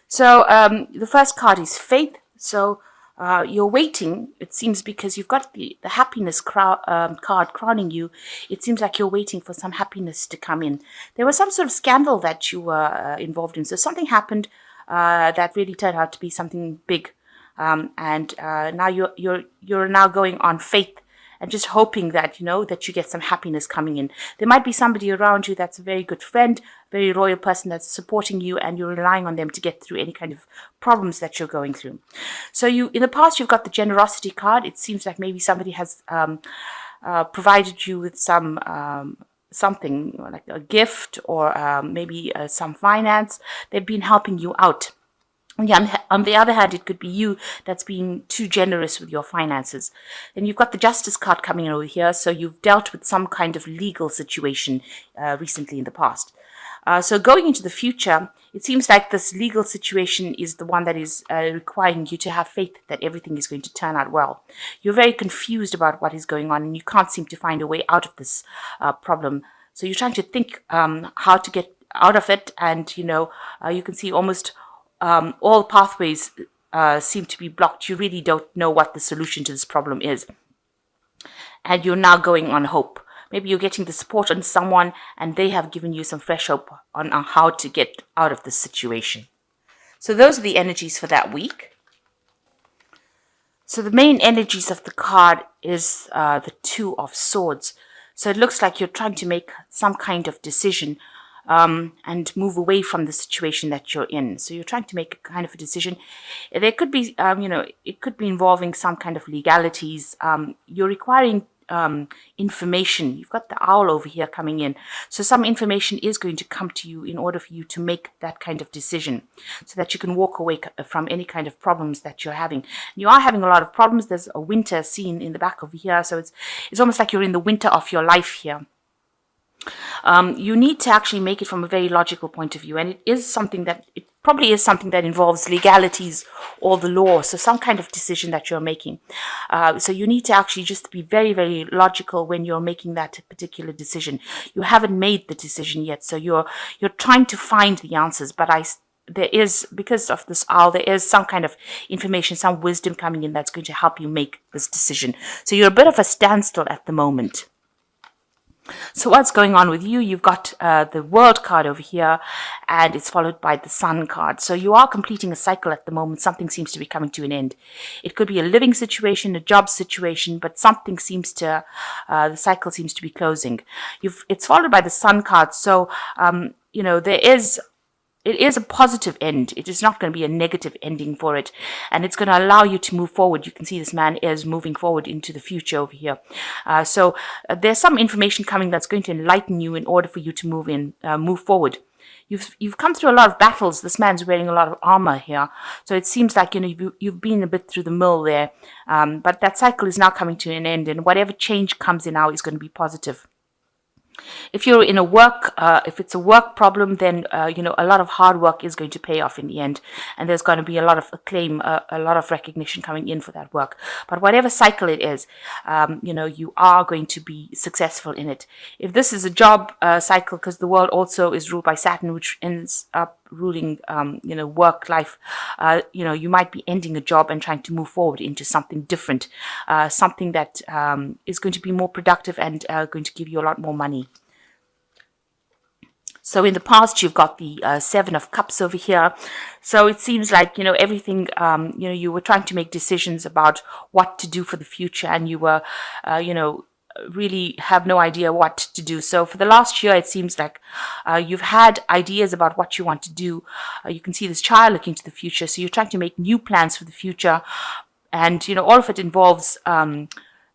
So the first card is faith. So you're waiting, it seems, because you've got the happiness card crowning you. It seems like you're waiting for some happiness to come in. There was some sort of scandal that you were involved in. So something happened that really turned out to be something big. And now you're now going on faith and just hoping that, that you get some happiness coming in. There might be somebody around you that's a very good friend, very loyal person that's supporting you, and you're relying on them to get through any kind of problems that you're going through. So in the past, you've got the generosity card. It seems like maybe somebody has provided you with something like a gift, or maybe some finance. They've been helping you out. Yeah, on the other hand, it could be you that's being too generous with your finances. Then you've got the justice card coming in over here. So you've dealt with some kind of legal situation recently in the past. So going into the future, it seems like this legal situation is the one that is requiring you to have faith that everything is going to turn out well. You're very confused about what is going on, and you can't seem to find a way out of this problem. So you're trying to think how to get out of it, and you can see almost all pathways seem to be blocked. You really don't know what the solution to this problem is. And you're now going on hope. Maybe you're getting the support on someone, and they have given you some fresh hope on how to get out of this situation. So those are the energies for that week. So the main energies of the card is the Two of Swords. So it looks like you're trying to make some kind of decision and move away from the situation that you're in. So you're trying to make a kind of a decision. There could be, it could be involving some kind of legalities. You're requiring information. You've got the owl over here coming in. So some information is going to come to you in order for you to make that kind of decision, so that you can walk away from any kind of problems that you're having. You are having a lot of problems. There's a winter scene in the back over here. So it's almost like you're in the winter of your life here. You need to actually make it from a very logical point of view, and it probably is something that involves legalities or the law, so some kind of decision that you're making. So you need to actually just be very, very logical when you're making that particular decision. You haven't made the decision yet, so you're trying to find the answers, but there is, because of this owl, there is some kind of information, some wisdom coming in that's going to help you make this decision. So you're a bit of a standstill at the moment. So what's going on with you? You've got the World card over here, and it's followed by the Sun card. So you are completing a cycle at the moment. Something seems to be coming to an end. It could be a living situation, a job situation, but something seems to, the cycle seems to be closing. It's followed by the Sun card. So, it is a positive end. It is not going to be a negative ending for it. And it's going to allow you to move forward. You can see this man is moving forward into the future over here. So there's some information coming that's going to enlighten you in order for you to move forward. You've come through a lot of battles. This man's wearing a lot of armor here. So it seems like, you've been a bit through the mill there. But that cycle is now coming to an end. And whatever change comes in now is going to be positive. If you're in if it's a work problem, then, a lot of hard work is going to pay off in the end. And there's going to be a lot of acclaim, a lot of recognition coming in for that work. But whatever cycle it is, you are going to be successful in it. If this is a job cycle, because the world also is ruled by Saturn, which ends up ruling, work life, you might be ending a job and trying to move forward into something different, something that is going to be more productive and going to give you a lot more money. So in the past, you've got the Seven of Cups over here. So it seems like, everything, you were trying to make decisions about what to do for the future, and you were, really have no idea what to do. So for the last year, it seems like you've had ideas about what you want to do. You can see this child looking to the future. So you're trying to make new plans for the future. And, all of it involves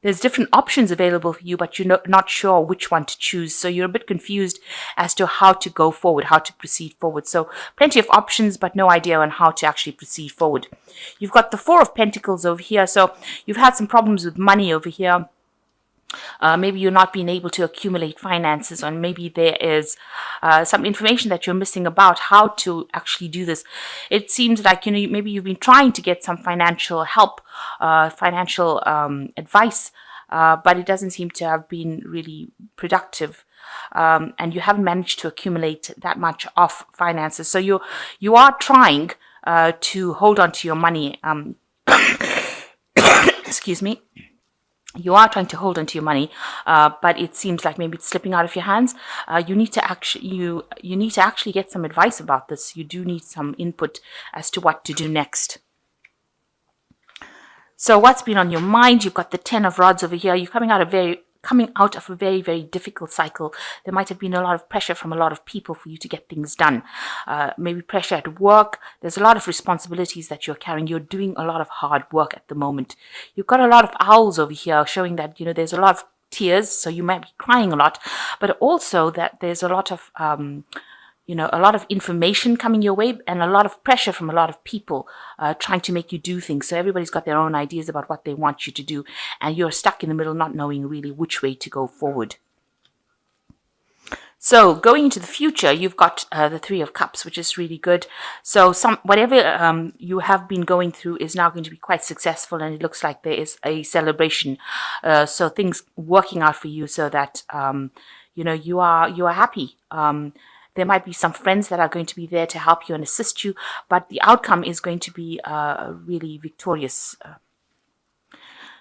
there's different options available for you, but you're not sure which one to choose. So you're a bit confused as to how to go forward, how to proceed forward. So plenty of options, but no idea on how to actually proceed forward. You've got the Four of Pentacles over here. So you've had some problems with money over here. Maybe you're not being able to accumulate finances, or maybe there is some information that you're missing about how to actually do this. It seems like, maybe you've been trying to get some financial help, financial advice, but it doesn't seem to have been really productive. And you haven't managed to accumulate that much of finances. So you are trying, to hold on to your money. Excuse me. You are trying to hold on to your money, but it seems like maybe it's slipping out of your hands. You need to actually get some advice about this. You do need some input as to what to do next. So what's been on your mind? You've got the 10 of Rods over here. You're coming out of a very, very difficult cycle. There might have been a lot of pressure from a lot of people for you to get things done. Maybe pressure at work. There's a lot of responsibilities that you're carrying. You're doing a lot of hard work at the moment. You've got a lot of owls over here showing that, there's a lot of tears, so you might be crying a lot, but also that there's a lot of a lot of information coming your way and a lot of pressure from a lot of people trying to make you do things. So everybody's got their own ideas about what they want you to do, and you're stuck in the middle, not knowing really which way to go forward. So going into the future, you've got the Three of Cups, which is really good. So whatever you have been going through is now going to be quite successful, and it looks like there is a celebration. So things working out for you, so that you are happy. There might be some friends that are going to be there to help you and assist you, but the outcome is going to be really victorious.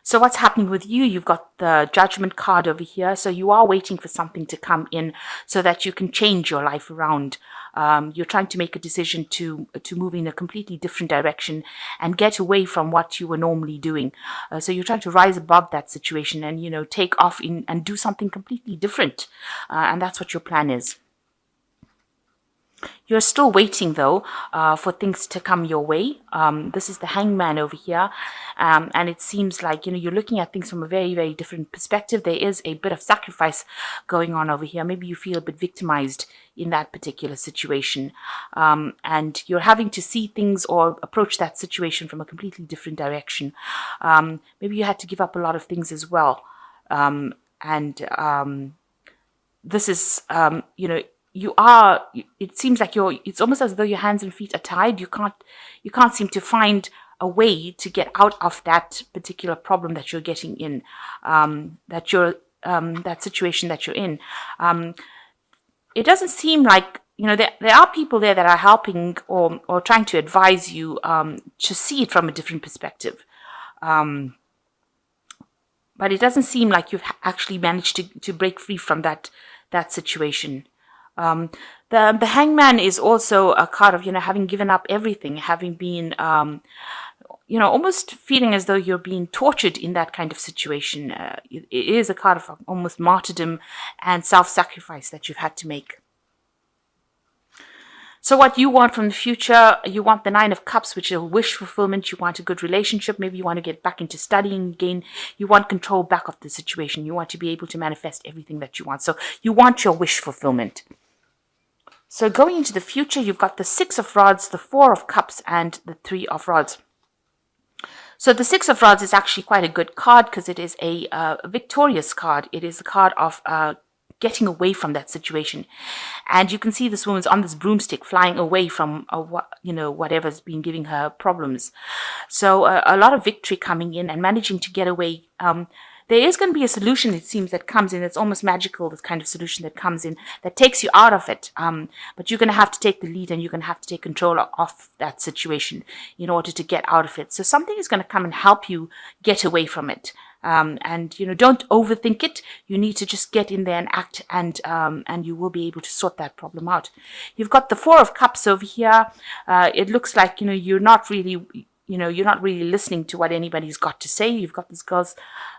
So what's happening with you? You've got the Judgment card over here. So you are waiting for something to come in so that you can change your life around. You're trying to make a decision to move in a completely different direction and get away from what you were normally doing. So you're trying to rise above that situation and, take off and do something completely different. And that's what your plan is. You're still waiting, though, for things to come your way. This is the Hangman over here. And it seems like, you're looking at things from a very, very different perspective. There is a bit of sacrifice going on over here. Maybe you feel a bit victimized in that particular situation. And you're having to see things or approach that situation from a completely different direction. Maybe you had to give up a lot of things as well. This is, it seems like it's almost as though your hands and feet are tied. You can't seem to find a way to get out of that particular problem that you're getting in, that situation that you're in. It doesn't seem like, there are people there that are helping or trying to advise you to see it from a different perspective. But it doesn't seem like you've actually managed to break free from that situation. The Hangman is also a card of, having given up everything, having been, almost feeling as though you're being tortured in that kind of situation. It is a card of almost martyrdom and self-sacrifice that you've had to make. So what you want from the future, you want the Nine of Cups, which is a wish fulfillment. You want a good relationship. Maybe you want to get back into studying again. You want control back of the situation. You want to be able to manifest everything that you want. So you want your wish fulfillment. So going into the future, you've got the Six of Rods, the Four of Cups, and the Three of Rods. So the Six of Rods is actually quite a good card because it is a victorious card. It is a card of getting away from that situation. And you can see this woman's on this broomstick flying away from whatever's been giving her problems. So a lot of victory coming in and managing to get away. There is going to be a solution, it seems, that comes in. It's almost magical, this kind of solution that comes in that takes you out of it. But you're going to have to take the lead and you're going to have to take control of that situation in order to get out of it. So something is going to come and help you get away from it. And don't overthink it. You need to just get in there and act, and you will be able to sort that problem out. You've got the Four of Cups over here. It looks like you're not really listening to what anybody's got to say. You've got this girl's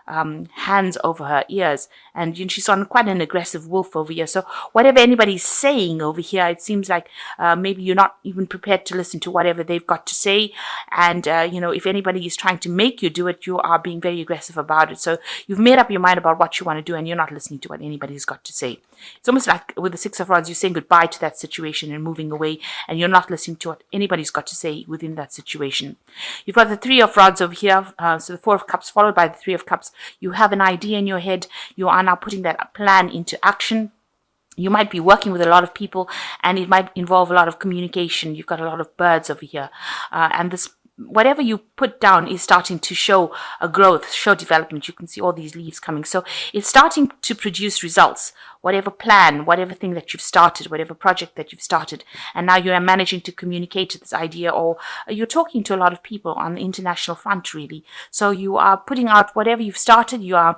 hands over her ears, and she's on quite an aggressive wolf over here. So whatever anybody's saying over here, it seems like maybe you're not even prepared to listen to whatever they've got to say. And if anybody is trying to make you do it, you are being very aggressive about it. So you've made up your mind about what you want to do, and you're not listening to what anybody's got to say. It's almost like with the Six of Rods, you're saying goodbye to that situation and moving away, and you're not listening to what anybody's got to say within that situation. You've got the Three of Rods over here, so the Four of Cups followed by the Three of Cups. You have an idea in your head. You are now putting that plan into action. You might be working with a lot of people, and it might involve a lot of communication. You've got a lot of birds over here, and this whatever you put down is starting to show a growth, show development. You can see all these leaves coming. So it's starting to produce results. whatever plan, whatever thing that you've started, whatever project that you've started, and now you are managing to communicate this idea, or you're talking to a lot of people on the international front, really. So you are putting out whatever you've started. You are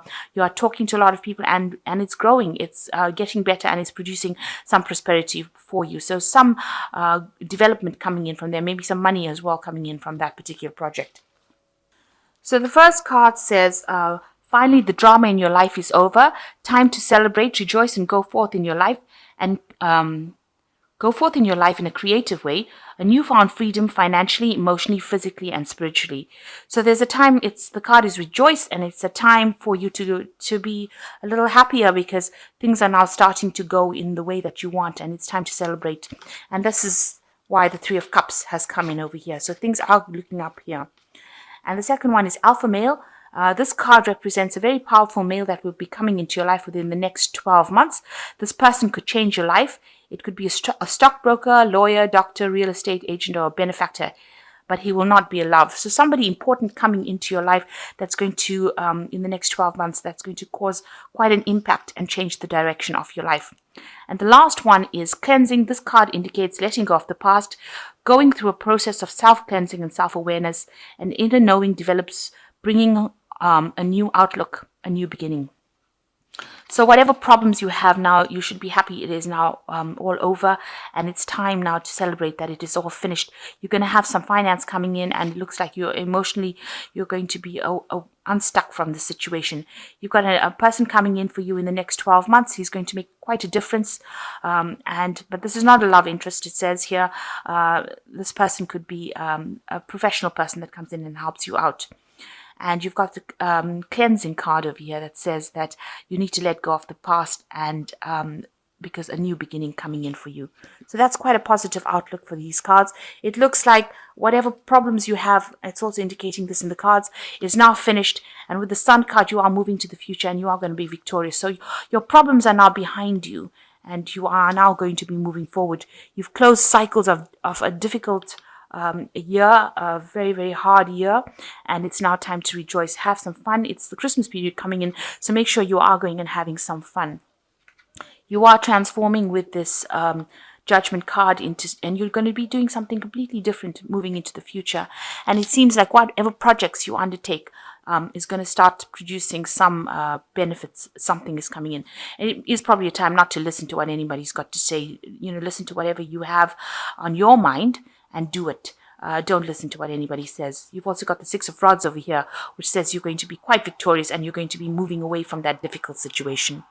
talking to a lot of people, and it's growing. It's getting better, and it's producing some prosperity for you. So some development coming in from there, maybe some money as well coming in from that particular project. So the first card says, finally, the drama in your life is over. Time to celebrate, rejoice, and go forth in your life, and go forth in your life in a creative way. A newfound freedom financially, emotionally, physically, and spiritually. So there's a time, the card is rejoice, and it's a time for you to be a little happier, because things are now starting to go in the way that you want, and it's time to celebrate. And this is why the Three of Cups has come in over here. So things are looking up here. And the second one is Alpha Male. This card represents a very powerful male that will be coming into your life within the next 12 months. This person could change your life. It could be a stockbroker, lawyer, doctor, real estate agent, or a benefactor. But he will not be a love. So somebody important coming into your life that's going to, in the next 12 months, that's going to cause quite an impact and change the direction of your life. And the last one is cleansing. This card indicates letting go of the past, going through a process of self-cleansing and self-awareness. And inner knowing develops, bringing a new outlook, a new beginning. So whatever problems you have now, you should be happy it is now all over, and it's time now to celebrate that it is all finished. You're going to have some finance coming in, and it looks like you're going to be unstuck from the situation. You've got a person coming in for you in the next 12 months. He's going to make quite a difference, but this is not a love interest. It says here this person could be a professional person that comes in and helps you out. And you've got the cleansing card over here that says that you need to let go of the past, and because a new beginning coming in for you. So that's quite a positive outlook for these cards. It looks like whatever problems you have, it's also indicating this in the cards, is now finished. And with the Sun card, you are moving to the future, and you are going to be victorious. So your problems are now behind you, and you are now going to be moving forward. You've closed cycles of a difficult a year, a very, very hard year, and it's now time to rejoice, have some fun. It's the Christmas period coming in, so make sure you are going and having some fun. You are transforming with this judgment card and you're going to be doing something completely different moving into the future. And it seems like whatever projects you undertake is going to start producing some benefits. Something is coming in. And it is probably a time not to listen to what anybody's got to say. Listen to whatever you have on your mind and do it. Don't listen to what anybody says. You've also got the Six of Rods over here, which says you're going to be quite victorious and you're going to be moving away from that difficult situation.